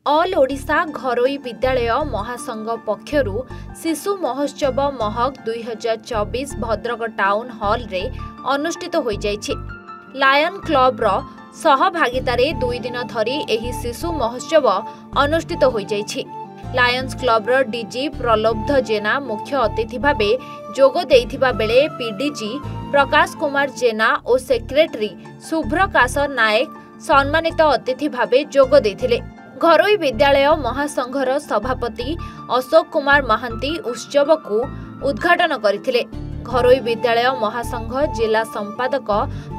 All Odisha घरोई विद्यालय महासंघ पक्षरु शिशु महोत्सव महक 2024 भद्रक टाउन हॉल रे अनुष्ठित होई जाइछि। लायन क्लब रो सहभागितारे 2 दिन धरी एही शिशु महोत्सव अनुष्ठित होई जाइछि। लायंस क्लब रो डीजी प्रलोब्ध जेना मुख्य अतिथि भाबे जोग देइथिबा बेले पीडीजी प्रकाश कुमार जेना और सेक्रेटरी शुभ्रकाश नायक सम्मानित अतिथि भाबे जोग देइथिले। घरोई विद्यालय महासंघर सभापति अशोक कुमार महांती उत्सव को उद्घाटन करथिले। घरोई विद्यालय महासंघ जिला संपादक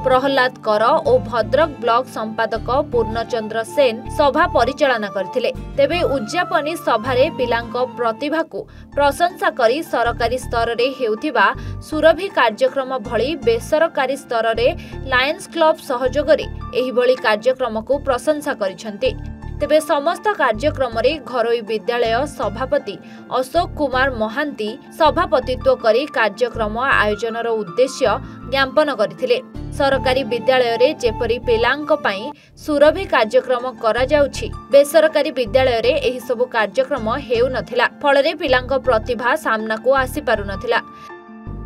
प्रहलाद कर और भद्रक ब्लॉक संपादक पूर्णचंद्र सेन सभा परिचालना करथिले। तेबे उद्यापनी सभारे पिलांक प्रतिभा को प्रशंसा करी सरकारी स्तर रे हेउथिबा सुरभि कार्यक्रम भली बेसरकारी स्तर रे लायंस क्लब सहयोग रे एही भली कार्यक्रम को प्रशंसा करिसंती। तेबे समस्त कार्यक्रम रे घरोई विद्यालय सभापति अशोक कुमार महांती सभापतित्व करी कार्यक्रम आयोजनर उद्देश्य ज्ञापन करथिले। सरकारी विद्यालय रे जेपरी पिलांक पई सुरभि कार्यक्रम करा जाउछि, बेसरकारी विद्यालय रे एही सब कार्यक्रम हेउ नथिला। फलरे पिलांक प्रतिभा सामना को आसी पारु नथिला।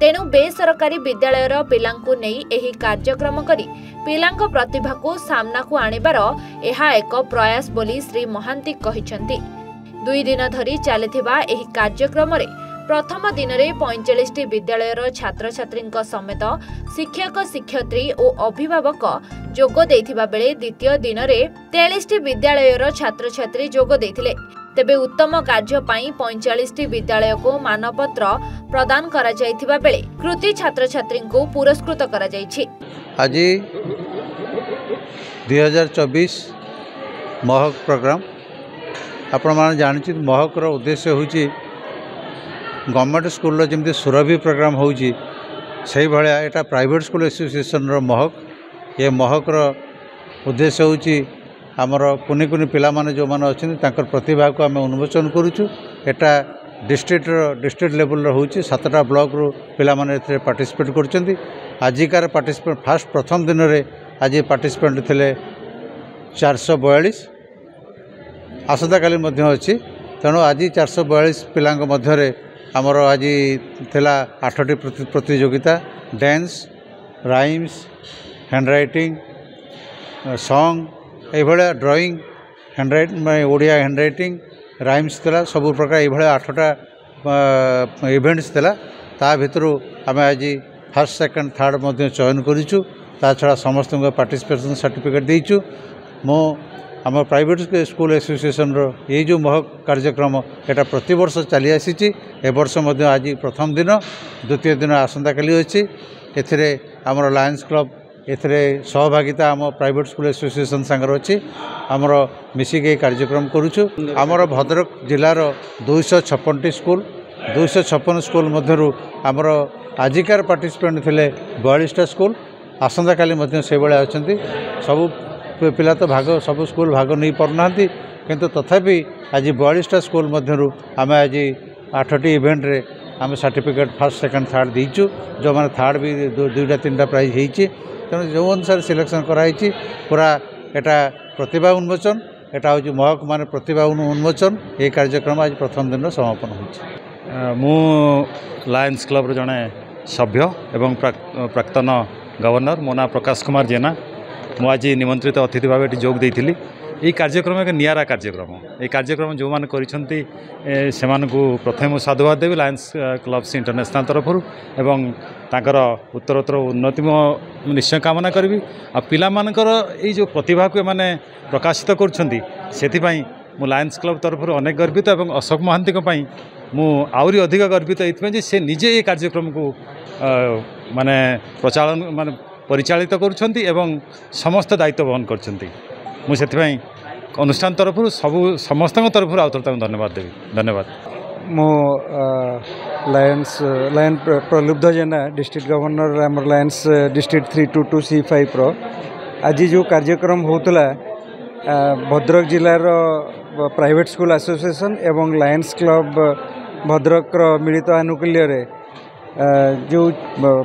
तेणु बेसरकारी विद्यालयर पिलांकु नेई एही कार्यक्रम करी पिलांक प्रतिभा को सामना को आनिबार एहा एक प्रयास बोली श्री महांती कहिसंती। 2 दिन धरी चलिथिबा एही कार्यक्रम रे प्रथम दिन रे 45 विद्यालयर छात्र छात्री समेत शिक्षक शिक्षयित्री और अभिभावक जोग देइथिबा बेले द्वितीय दिन रे 43 विद्यालयर छात्र छात्री जोग देइथिले। तेबे उत्तम कार्य पाई 45 विद्यालय को मानपत्र प्रदान करा जाइथिबा बेले कृति छात्र छात्री को पुरस्कृत करा जाइछि। आज 2024 महक प्रोग्राम आपण माने जानिछि। महक रो उद्देश्य होछि गवर्नमेंट स्कूल जमती सुरभि प्रोग्राम होछि सही भाया एटा प्राइवेट स्कूल एसोसिएशन रो महक। ये महक रो उद्देश्य होछि आमर कुनि कुनि पिला माने जो माने अछन तांकर प्रतिभा को आमे उन्मोचन करूछु। एटा डिस्ट्रिक्ट लेवल रो होछि। 7टा ब्लॉक रो पिला माने एथे पार्टिसिपेट करछन्ती। आजिकार पार्टिसिपेट फास्ट प्रथम दिन रे आज पार्टिसिपेंट थिले 442। आसंता काली मध्य अछि। तेणु आज 442 पिलांक मध्य रे आमर आज थिला 8टी प्रतियोगिता dance, rhymes, hand writing, song, एभलिया drawing, hand writing Odia hand writing, rhymes थिला। सब प्रकार एभलिया 8टा इवेंट्स थिला। ता भितरु आमे आज फर्स्ट सेकंड थर्ड मध्य चयन करिछु। ता छड़ा समस्त को पार्टिसिपेशन सर्टिफिकेट देइछु। मो आम प्राइवेट स्कूल एसोसिएशन रो ये जो महक कार्यक्रम एटा प्रति वर्ष चली आसी। ए वर्ष मध्य आज प्रथम दिन, द्वितीय दिन आसंता काली अछि। एथिरे हमर लायंस क्लब एथिरे सहभागिता आम प्राइवेट स्कूल एसोसिएशन संगर अछि। हमर मिसिके कार्यक्रम करूछु। हमर भद्रक जिल्लार 256टी स्कूल 256 स्कूल मध्यरु हमर आजिकार पार्टिसिपेंट थिले 42टा स्कूल। आसंता काली मध्य से बळे अछंती। सब पिला तो भाग सब स्कूल भाग नहीं पारनांती, किंतु तथापि आज 42टा स्कूल मध्यरु आमे आज 8टी इवेंट रे आमे सर्टिफिकेट फर्स्ट सेकंड थर्ड दीचु। जो माने थर्ड भी 2टा 3टा प्राइज हेइची। तेणु जो अनुसार सिलेक्शन कराई पूरा एटा प्रतिभा उन्मोचन एटा हूँ महक मान प्रतिभा उन्मोचन। ये कार्यक्रम आज प्रथम दिन समापन हो। मु लायंस क्लब जड़े सभ्य एवं प्राक्तन गवर्नर मो ना प्रकाश कुमार जेना। मु आज निमंत्रित अतिथि भाव जोग देइथिली। ये कार्यक्रम एक नियारा कार्यक्रम। ये कार्यक्रम जो मैंने करिसेंती सेमानकु प्रथम साधुवाद देवी लायंस क्लब्स इंटरनेशनल तरफ एवं तांकर उत्तरोत्तर उन्नति निश्चय कामना करी। आ पिला मानकर ये जो प्रतिभा को माने प्रकाशित करुछंती सेथिपाई मु लायंस क्लब तरफ अनेक गर्वित एवं अशोक महांती मु आउरी अधिक गर्वित ये से निजे ये कार्यक्रम को माने प्रचालन माने परिचालित करुछंती एवं समस्त दायित्व वहन करछंती। मु सेथिपाई अनुष्ठान तरफ समस्त तरफ आउथर धन्यवाद देवी। धन्यवाद। मो लायन प्रलुब्ध जेना डिस्ट्रिक्ट गवर्नर आम लायंस डिस्ट्रिक्ट 322C5 रो आज जो कार्यक्रम होतला भद्रक जिलार प्राइवेट स्कूल एसोसिएशन एवं लायंस क्लब भद्रक मिलित आनुकूल्य रे जो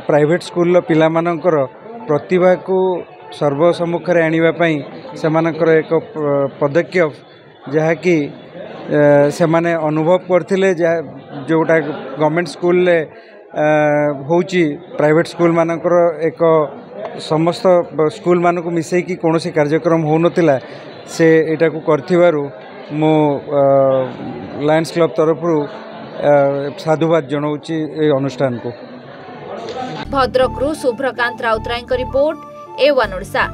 प्राइवेट स्कूल पिला मानकर प्रतिभा को सर्वसम्मुख में आने एक पदक्षेप जहाँकि से माने अनुभव करथिले जोटा गवर्नमेंट स्कूल ले होची प्राइवेट स्कूल मानकर एक समस्त स्कूल मानक मिसई कि कौन सी कार्यक्रम हो नथिला से एटा को करथिबारु मो लायंस क्लब तरफ साधुवाद जनाऊँगी ए अनुष्ठान को। भद्रकरू शुभ्रकांत राउतराय रिपोर्ट A1 ओडिशा।